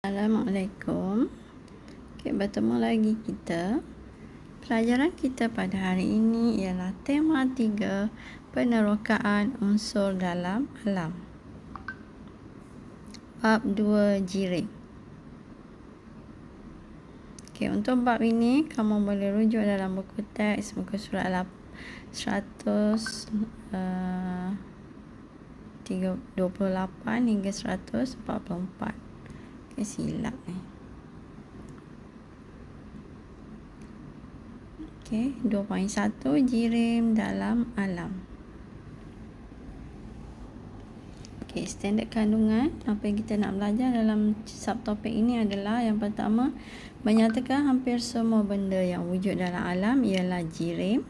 Assalamualaikum. Bertemu lagi kita. Pelajaran kita pada hari ini ialah tema 3, penerokaan unsur dalam alam. Bab 2, jirim. Untuk bab ini kamu boleh rujuk dalam buku teks muka surat 128 hingga 144. Silap ni. 2.1 jirim dalam alam. Standard kandungan. Apa yang kita nak belajar dalam subtopik ini adalah yang pertama, menyatakan hampir semua benda yang wujud dalam alam ialah jirim.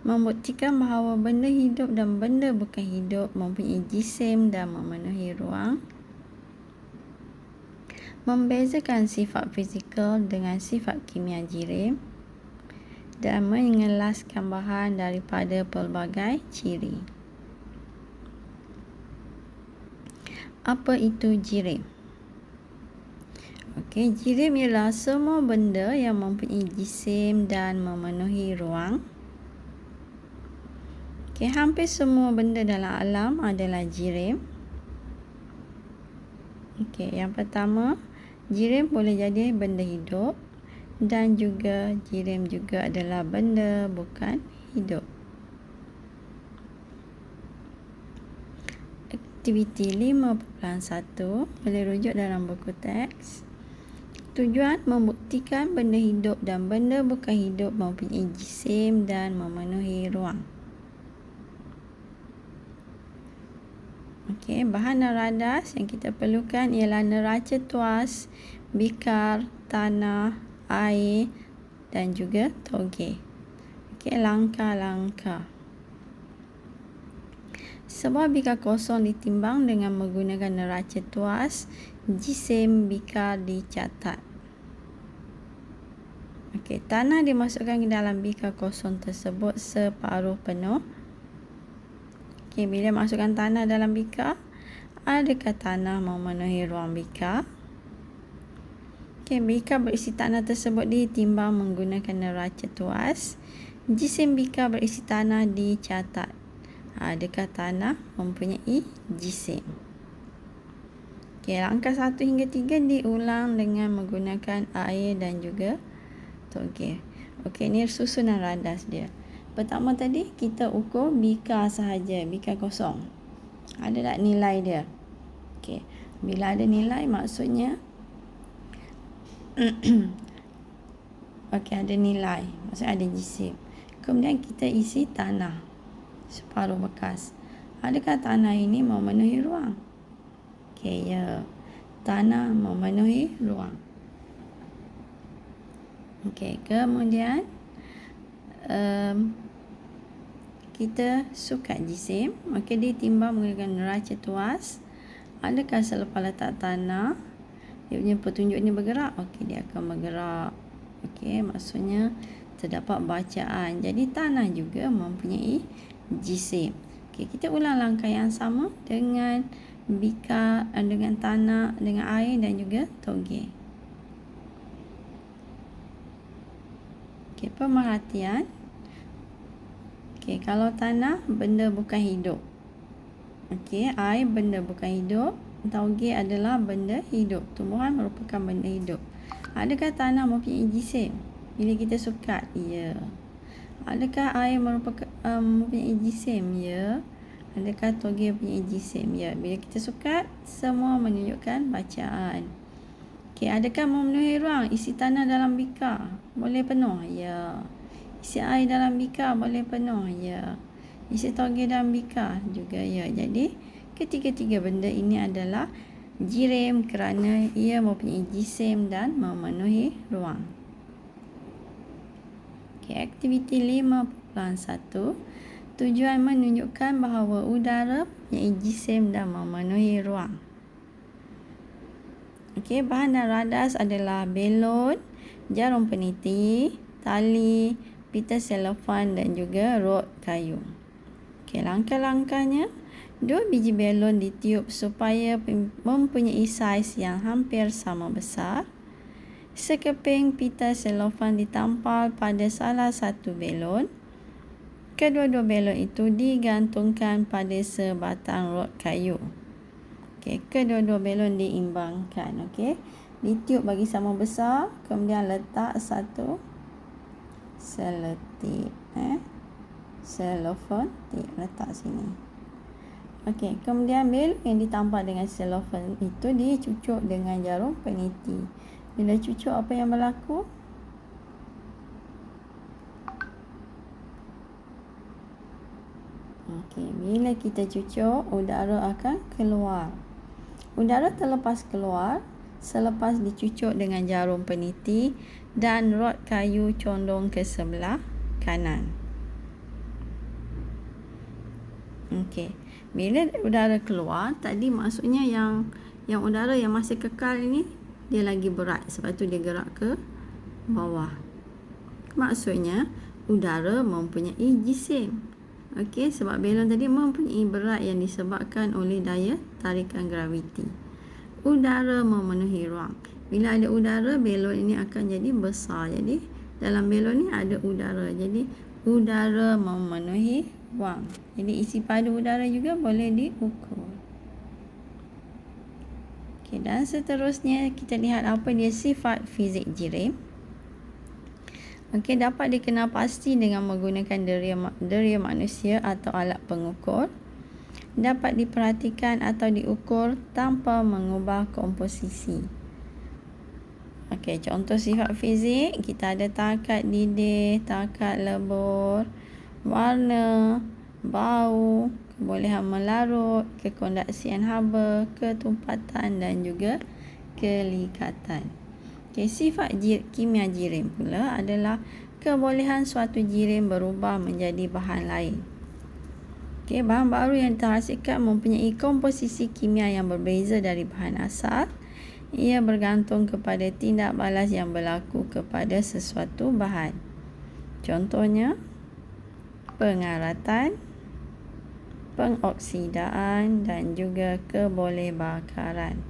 Membuktikan bahawa benda hidup dan benda bukan hidup mempunyai jisim dan memenuhi ruang. Membezakan sifat fizikal dengan sifat kimia jirim dan mengelaskan bahan daripada pelbagai ciri. Apa itu jirim? Jirim ialah semua benda yang mempunyai jisim dan memenuhi ruang. Hampir semua benda dalam alam adalah jirim. Yang pertama, jirim boleh jadi benda hidup dan juga jirim juga adalah benda bukan hidup. Aktiviti 5.1 boleh rujuk dalam buku teks. Tujuan membuktikan benda hidup dan benda bukan hidup mempunyai jisim dan memenuhi ruang. Bahan dan radas yang kita perlukan ialah neraca tuas, bikar, tanah, air dan juga toge. Langkah-langkah. Sebuah bikar kosong ditimbang dengan menggunakan neraca tuas, jisim bikar dicatat. Tanah dimasukkan ke dalam bikar kosong tersebut separuh penuh. Bila masukkan tanah dalam bikar, adakah tanah memenuhi ruang bikar? Bikar berisi tanah tersebut ditimbang menggunakan neraca tuas. Jisim bikar berisi tanah dicatat. Adakah tanah mempunyai jisim? Langkah 1 hingga 3 diulang dengan menggunakan air dan juga toge. Ini susunan radas dia. Pertama tadi kita ukur bikar sahaja, bikar kosong. Ada tak nilai dia? Bila ada nilai maksudnya ada nilai, maksudnya ada jisim. Kemudian kita isi tanah separuh bekas. Adakah tanah ini memenuhi ruang? Ya. Tanah memenuhi ruang. Kemudian kita sukat jisim. Ditimbang menggunakan neraca tuas. Adakah selepas letak tanah dia punya petunjuk ni bergerak? Dia akan bergerak. Maksudnya terdapat bacaan. Jadi tanah juga mempunyai jisim. Kita ulang langkah yang sama dengan bikar, dengan tanah, dengan air dan juga toge. Pemerhatian. Kalau tanah, benda bukan hidup. Air, benda bukan hidup. Toge adalah benda hidup. Tumbuhan merupakan benda hidup. Adakah tanah mempunyai jisim? Bila kita sukat, ya. Adakah air mempunyai jisim? Ya. Adakah toge mempunyai jisim? Ya. Bila kita sukat, semua menunjukkan bacaan. Adakah memenuhi ruang? Isi tanah dalam bikar boleh penuh? Ya. Isi air dalam bikar boleh penuh? Ya. Isi toge dalam bikar juga? Ya. Jadi ketiga-tiga benda ini adalah jirim kerana ia mempunyai jisim dan memenuhi ruang. Aktiviti 5.1. Tujuan menunjukkan bahawa udara mempunyai jisim dan memenuhi ruang. Bahan dan radas adalah belon, jarum peniti, tali, pita selofan dan juga rod kayu. Langkah-langkahnya, 2 biji belon ditiup supaya mempunyai saiz yang hampir sama besar. Sekeping pita selofan ditampal pada salah satu belon. Kedua-dua belon itu digantungkan pada sebatang rod kayu. Okey, kedua-dua belon diimbangkan. Okey, ditiup bagi sama besar, kemudian letak satu selotip, selofan letak sini. Okey, kemudian belon yang ditampal dengan selofan itu dicucuk dengan jarum peniti. Bila cucuk, apa yang berlaku? Okey, bila kita cucuk, udara akan keluar. Udara terlepas keluar selepas dicucuk dengan jarum peniti dan rod kayu condong ke sebelah kanan. Okey, bila udara keluar, tadi maksudnya yang udara yang masih kekal ini dia lagi berat, sebab tu dia gerak ke bawah. Maksudnya udara mempunyai jisim. Okey, sebab belon tadi mempunyai berat yang disebabkan oleh daya tarikan graviti. Udara memenuhi ruang. Bila ada udara, belon ini akan jadi besar. Jadi dalam belon ni ada udara. Jadi udara memenuhi ruang. Jadi isi padu udara juga boleh diukur. Okey, dan seterusnya kita lihat apa dia sifat fizik jirim. Okey, dapat dikenal pasti dengan menggunakan deria manusia atau alat pengukur. Dapat diperhatikan atau diukur tanpa mengubah komposisi. Okey, contoh sifat fizik, kita ada takat didih, takat lebur, warna, bau, kebolehan melarut, kekondaksian haba, ketumpatan dan juga kelikatan. Okay, sifat kimia jirim pula adalah kebolehan suatu jirim berubah menjadi bahan lain. Okay, bahan baru yang terhasilkan mempunyai komposisi kimia yang berbeza dari bahan asal. Ia bergantung kepada tindak balas yang berlaku kepada sesuatu bahan. Contohnya, pengaratan, pengoksidaan dan juga kebolehbakaran.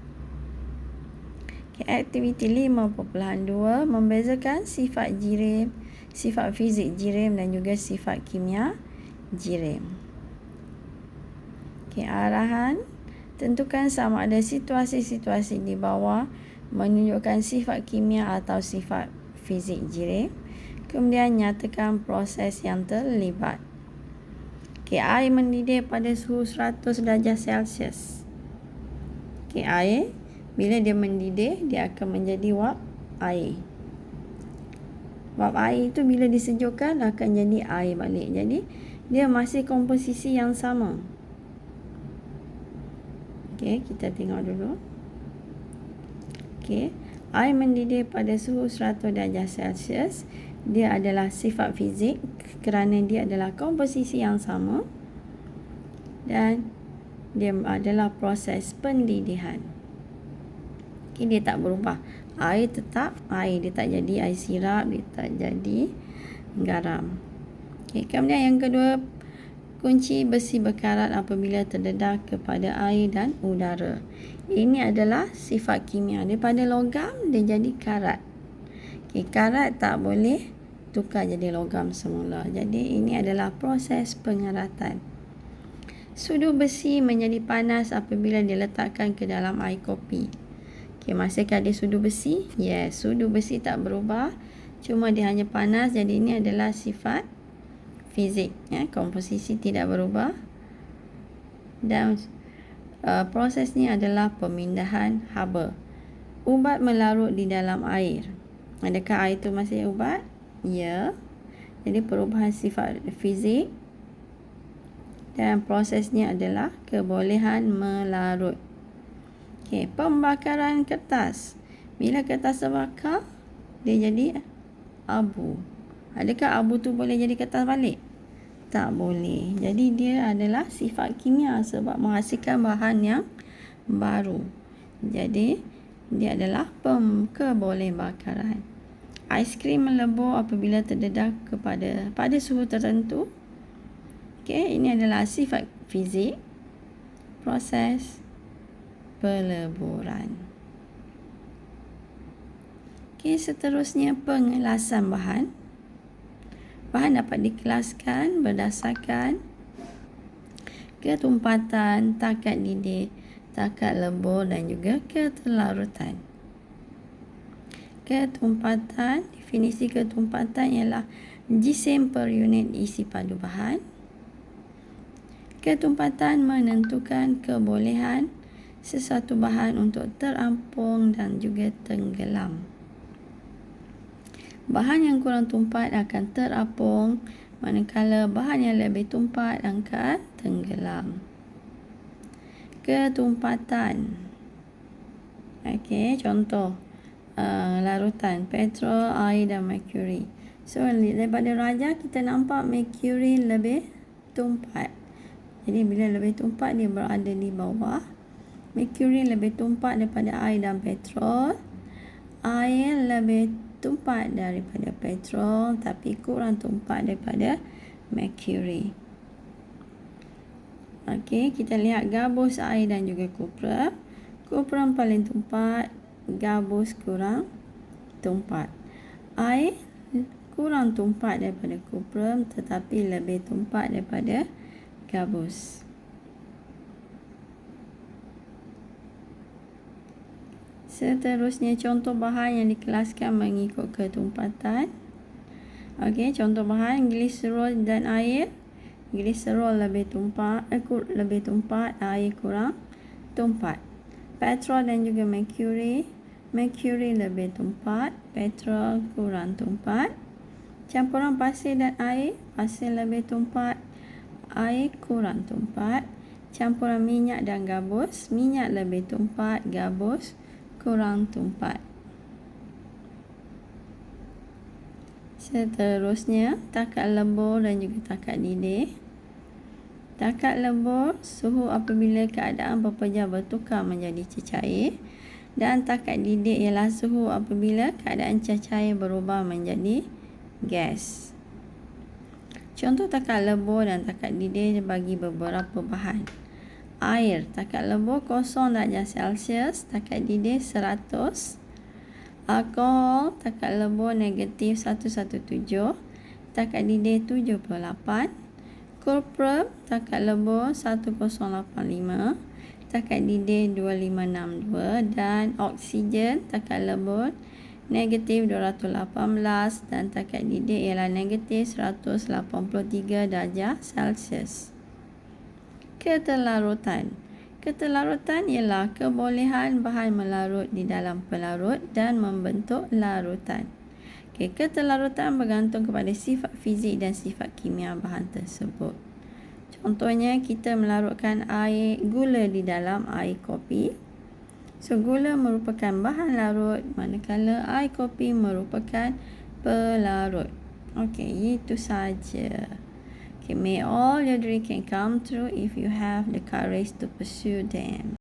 Aktiviti 5.2 membezakan sifat jirim, sifat fizik jirim dan juga sifat kimia jirim. Arahan, tentukan sama ada situasi-situasi di bawah menunjukkan sifat kimia atau sifat fizik jirim. Kemudian nyatakan proses yang terlibat. Air mendidih pada suhu 100 darjah Celsius. Air bila dia mendidih, dia akan menjadi wap air. Wap air itu bila disejukkan akan jadi air balik. Jadi, dia masih komposisi yang sama. Okey, kita tengok dulu. Okey, air mendidih pada suhu 100 darjah Celsius. Dia adalah sifat fizik kerana dia adalah komposisi yang sama. Dan dia adalah proses pendidihan. Okay, dia tak berubah. Air tetap air. Dia tak jadi air sirap. Dia tak jadi garam. Okay, kemudian yang kedua, kunci besi berkarat apabila terdedah kepada air dan udara. Ini adalah sifat kimia. Daripada logam, dia jadi karat. Okay, karat tak boleh tukar jadi logam semula. Jadi, ini adalah proses pengaratan. Sudu besi menjadi panas apabila diletakkan ke dalam air kopi. Okay, masihkah dia sudu besi? Yes, sudu besi tak berubah. Cuma dia hanya panas. Jadi ini adalah sifat fizik. Komposisi tidak berubah. Dan proses ni adalah pemindahan haba. Ubat melarut di dalam air. Adakah air itu masih ubat? Ya. Jadi perubahan sifat fizik. Dan prosesnya adalah kebolehan melarut. Okay, pembakaran kertas. Bila kertas terbakar, dia jadi abu. Adakah abu tu boleh jadi kertas balik? Tak boleh. Jadi dia adalah sifat kimia sebab menghasilkan bahan yang baru. Jadi dia adalah kebolehbakaran. Aiskrim melebur apabila terdedah pada suhu tertentu. Okay, ini adalah sifat fizik. proses peleburan. Okey, seterusnya pengelasan bahan. Bahan dapat dikelaskan berdasarkan ketumpatan, takat didih, takat lebur dan juga ketelarutan. Ketumpatan, definisi ketumpatan ialah jisim per unit isi padu bahan. Ketumpatan menentukan kebolehan sesuatu bahan untuk terampung dan juga tenggelam. Bahan yang kurang tumpat akan terapung, manakala bahan yang lebih tumpat akan tenggelam. Ketumpatan. Okey, contoh larutan petrol, air dan merkuri. So, daripada rajah kita nampak merkuri lebih tumpat. Jadi, bila lebih tumpat dia berada di bawah. Merkuri lebih tumpat daripada air dan petrol. Air lebih tumpat daripada petrol tapi kurang tumpat daripada merkuri. Okey, kita lihat gabus, air dan juga kupra. Kupra paling tumpat, gabus kurang tumpat. Air kurang tumpat daripada kupra tetapi lebih tumpat daripada gabus. Seterusnya contoh bahan yang dikelaskan mengikut ketumpatan. Okey, contoh bahan gliserol dan air. Gliserol lebih tumpat, air kurang tumpat. Petrol dan juga merkuri. Merkuri lebih tumpat, petrol kurang tumpat. Campuran pasir dan air, pasir lebih tumpat, air kurang tumpat. Campuran minyak dan gabus, minyak lebih tumpat, gabus kurang tumpat. Seterusnya, takat lebur dan juga takat didih. Takat lebur, suhu apabila keadaan pepejah bertukar menjadi cecair. Dan takat didih ialah suhu apabila keadaan cecair berubah menjadi gas. Contoh takat lebur dan takat didih bagi beberapa bahan. Air, takat lebur 0 darjah Celsius, takat didih 100. Alkohol, takat lebur negatif 117, takat didih 78. Kupra, takat lebur 1085, takat didih 2562. Dan oksigen, takat lebur negatif 218 dan takat didih ialah negatif 183 darjah Celsius. Ketelarutan. Ketelarutan ialah kebolehan bahan melarut di dalam pelarut dan membentuk larutan. Okay, ketelarutan bergantung kepada sifat fizik dan sifat kimia bahan tersebut. Contohnya, kita melarutkan gula di dalam air kopi. So, gula merupakan bahan larut, manakala air kopi merupakan pelarut. Okey, itu saja. Okay, may all your dreams can come true if you have the courage to pursue them.